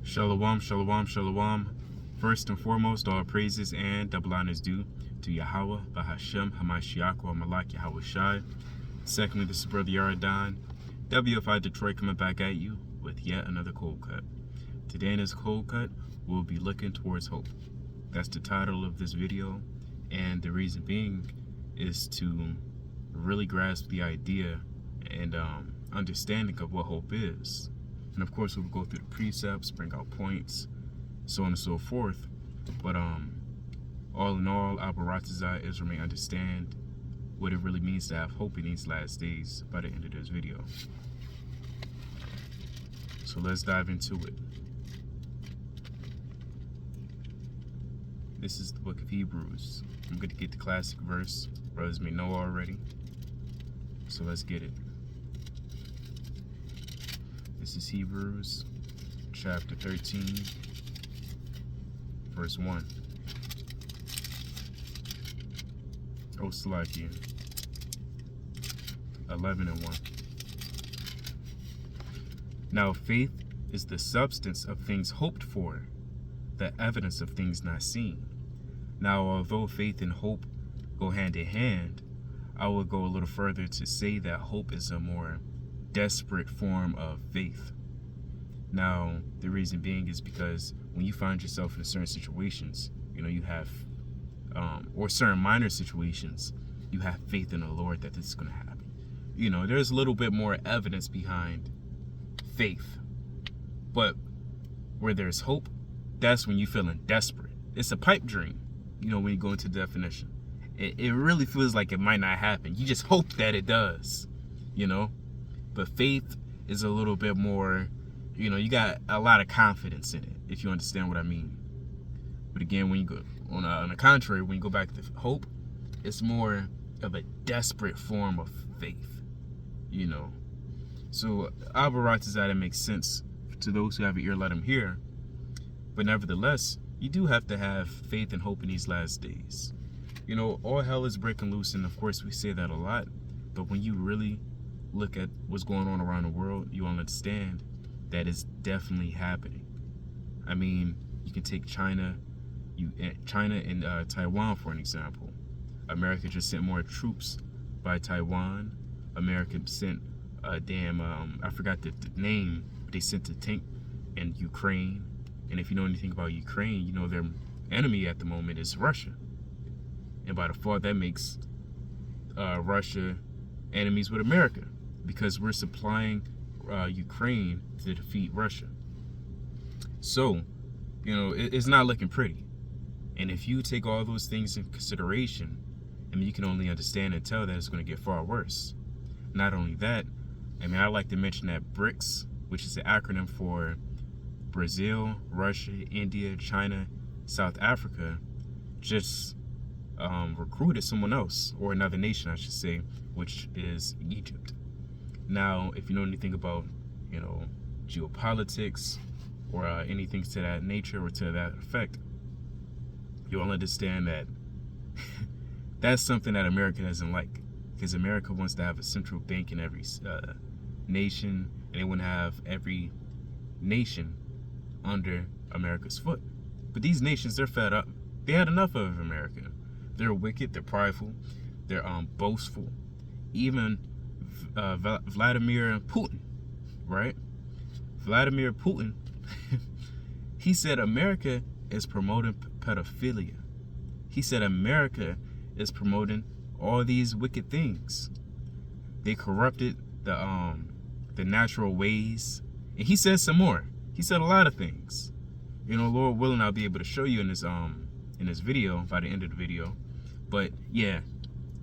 Shalom, shalom, shalom. First and foremost, all praises and double honors due to Yahweh, Bahashem, Hamashiach, or Malak Yahweh Shai. Secondly, this is Brother Yaradan, WFI Detroit, coming back at you with yet another cold cut. Today in this cold cut, we'll be looking towards hope. That's the title of this video, and the reason being is to really grasp the idea and understanding of what hope is. And of course, we'll go through the precepts, bring out points, so on and so forth. But all in all, Abaratazai Israel may understand what it really means to have hope in these last days by the end of this video. So let's dive into it. This is the book of Hebrews. I'm going to get the classic verse. Brothers may know already. So let's get it. This is Hebrews chapter 13, verse 1. Oh, Salakia. 11 and 1. Now faith is the substance of things hoped for, the evidence of things not seen. Now, although faith and hope go hand in hand, I will go a little further to say that hope is a more desperate form of faith. Now, the reason being is because when you find yourself in certain situations, you have, or certain minor situations, you have faith in the Lord that this is going to happen. There's a little bit more evidence behind faith. But where there's hope, that's when you're feeling desperate. It's a pipe dream, when you go into the definition. It really feels like it might not happen. You just hope that it does, But faith is a little bit more, you got a lot of confidence in it, if you understand what I mean. But again, when you go on the contrary, when you go back to hope, it's more of a desperate form of faith, So Abaratazai makes sense to those who have an ear, let them hear. But nevertheless, you do have to have faith and hope in these last days. All hell is breaking loose, and of course we say that a lot. But when you really look at what's going on around the world, you will understand that it's definitely happening. I mean, you can take China and Taiwan for an example. America just sent more troops by Taiwan. America sent I forgot the name, but they sent a tank in Ukraine. And if you know anything about Ukraine, their enemy at the moment is Russia. And by default, that makes Russia enemies with America, because we're supplying Ukraine to defeat Russia. So, it's not looking pretty. And if you take all those things in consideration, you can only understand and tell that it's going to get far worse. Not only that, I like to mention that BRICS, which is the acronym for Brazil, Russia, India, China, South Africa, just recruited someone else, or another nation, I should say, which is Egypt. Now, if you know anything about, geopolitics or anything to that nature or to that effect, you'll understand that that's something that America doesn't like, because America wants to have a central bank in every nation, and they want to have every nation under America's foot. But these nations, they're fed up. They had enough of America. They're wicked, they're prideful, they're boastful. Even Vladimir Putin, right? Vladimir Putin, he said America is promoting pedophilia. He said America is promoting all these wicked things. They corrupted the natural ways. And he said some more. He said a lot of things. Lord willing, I'll be able to show you in this video by the end of the video. But yeah,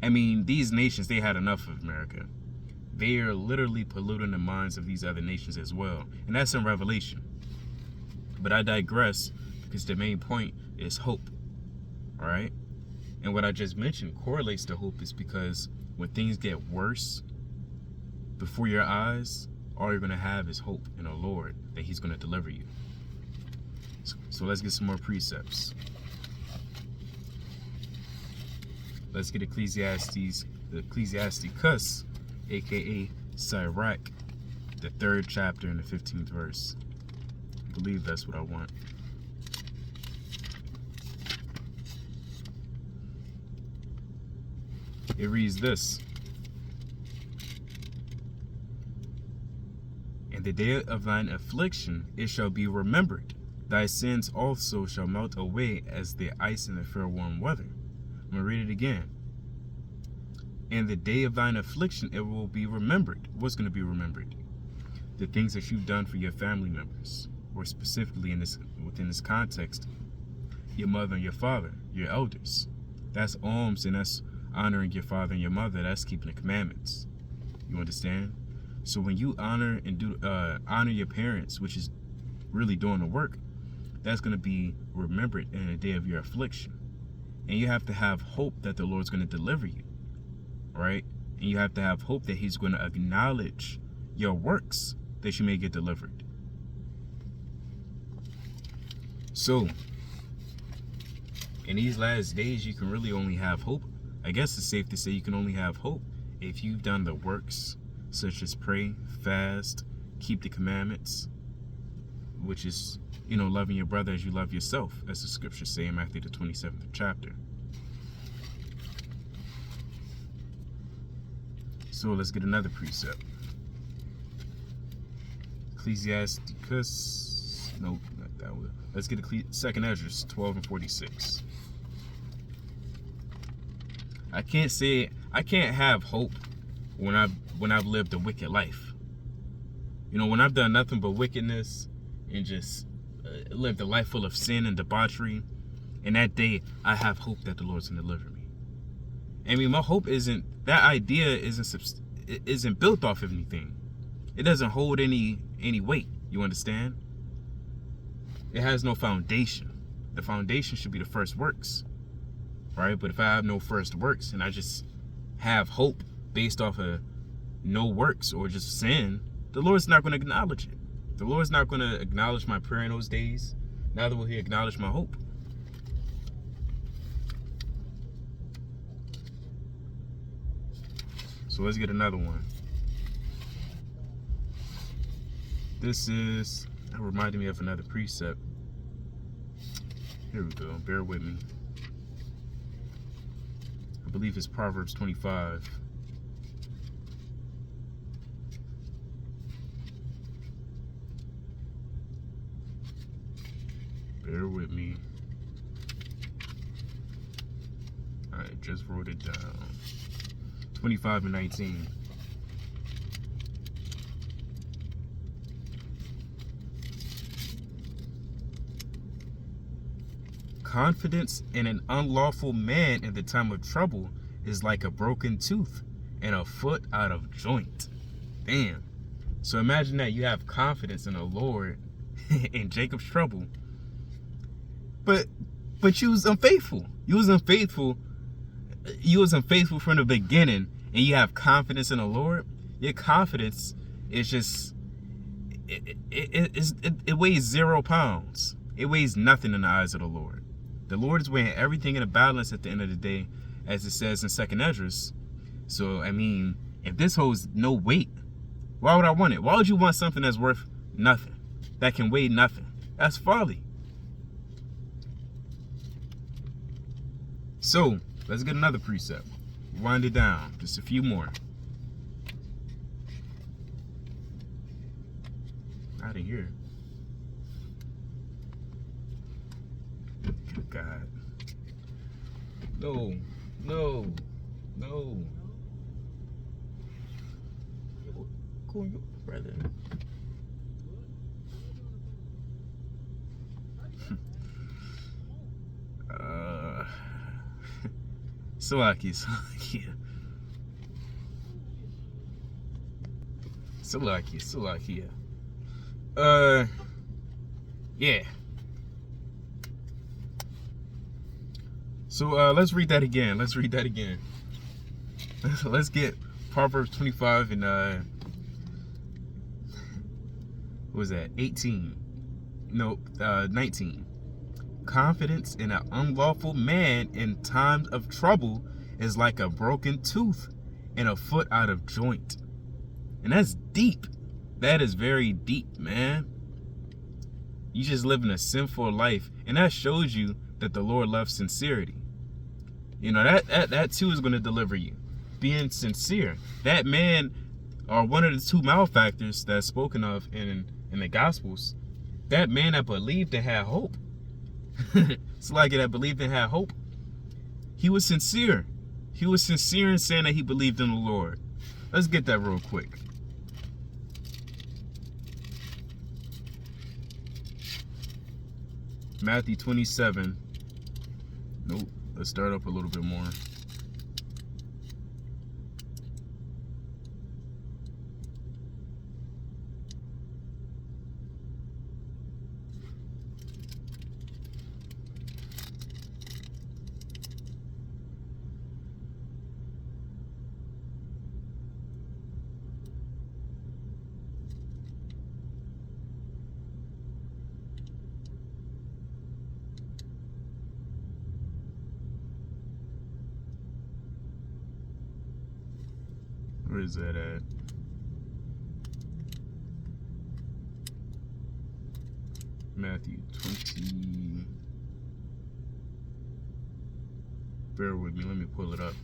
these nations, they had enough of America. They are literally polluting the minds of these other nations as well. And that's in Revelation. But I digress, because the main point is hope. All right? And what I just mentioned correlates to hope, is because when things get worse before your eyes, all you're going to have is hope in the Lord that He's going to deliver you. So let's get some more precepts. Let's get Ecclesiastes, aka Sirach, the 3rd chapter and the 15th verse. I believe that's what I want. It reads this. In the day of thine affliction it shall be remembered. Thy sins also shall melt away as the ice in the fair warm weather. I'm going to read it again. In the day of thine affliction it will be remembered. What's going to be remembered? The things that you've done for your family members, or specifically within this context, your mother and your father, your elders. That's alms, and that's honoring your father and your mother. That's keeping the commandments. You understand? So when you honor your parents, which is really doing the work, that's going to be remembered in the day of your affliction. And you have to have hope that the Lord's going to deliver you, right? And you have to have hope that he's going to acknowledge your works, that you may get delivered. So in these last days, you can really only have hope. I guess it's safe to say you can only have hope if you've done the works, such as pray, fast, keep the commandments, which is, loving your brother as you love yourself, as the scriptures say in Matthew the 27th chapter. So let's get another precept. Ecclesiastes, no, not that one. Let's get Second Ezra 12 and 46. I can't have hope when I've lived a wicked life. When I've done nothing but wickedness and just lived a life full of sin and debauchery, and that day I have hope that the Lord's gonna deliver me. I mean, my hope isn't built off of anything. It doesn't hold any weight. You understand? It has no foundation. The foundation should be the first works, right? But if I have no first works and I just have hope based off of no works or just sin, the Lord's not going to acknowledge it. The Lord's not going to acknowledge my prayer in those days. Neither will he acknowledge my hope. So let's get another one. That reminded me of another precept. Here we go. Bear with me. I believe it's Proverbs 25. Bear with me. I just wrote it down. 25 and 19. Confidence in an unlawful man in the time of trouble is like a broken tooth and a foot out of joint. Damn. So imagine that you have confidence in the Lord in Jacob's trouble, but you was unfaithful. You was unfaithful from the beginning, and you have confidence in the Lord. Your confidence is just it weighs 0 pounds. It weighs nothing in the eyes of the Lord. The Lord is weighing everything in a balance at the end of the day, as it says in 2nd Ezra. So, I mean, if this holds no weight, why would I want it? Why would you want something that's worth nothing, that can weigh nothing? That's folly. So, let's get another precept. Wind it down. Just a few more. Out of here. God. No. Cool, brother. Salakia. Yeah. So let's read that again. Let's get Proverbs 25 and what was that? 18. No, 19. Confidence in an unlawful man in times of trouble is like a broken tooth and a foot out of joint. And that's deep. That is very deep, man. You just living a sinful life, and that shows you that the Lord loves sincerity. You know, that too is going to deliver you. Being sincere. That man, or one of the two malefactors that's spoken of in the Gospels, that man that believed and had hope. It's like that believed and had hope. He was sincere. He was sincere in saying that he believed in the Lord. Let's get that real quick. Matthew 27. Nope. Let's start up a little bit more. Where is that at? Matthew 20. Bear with me, let me pull it up.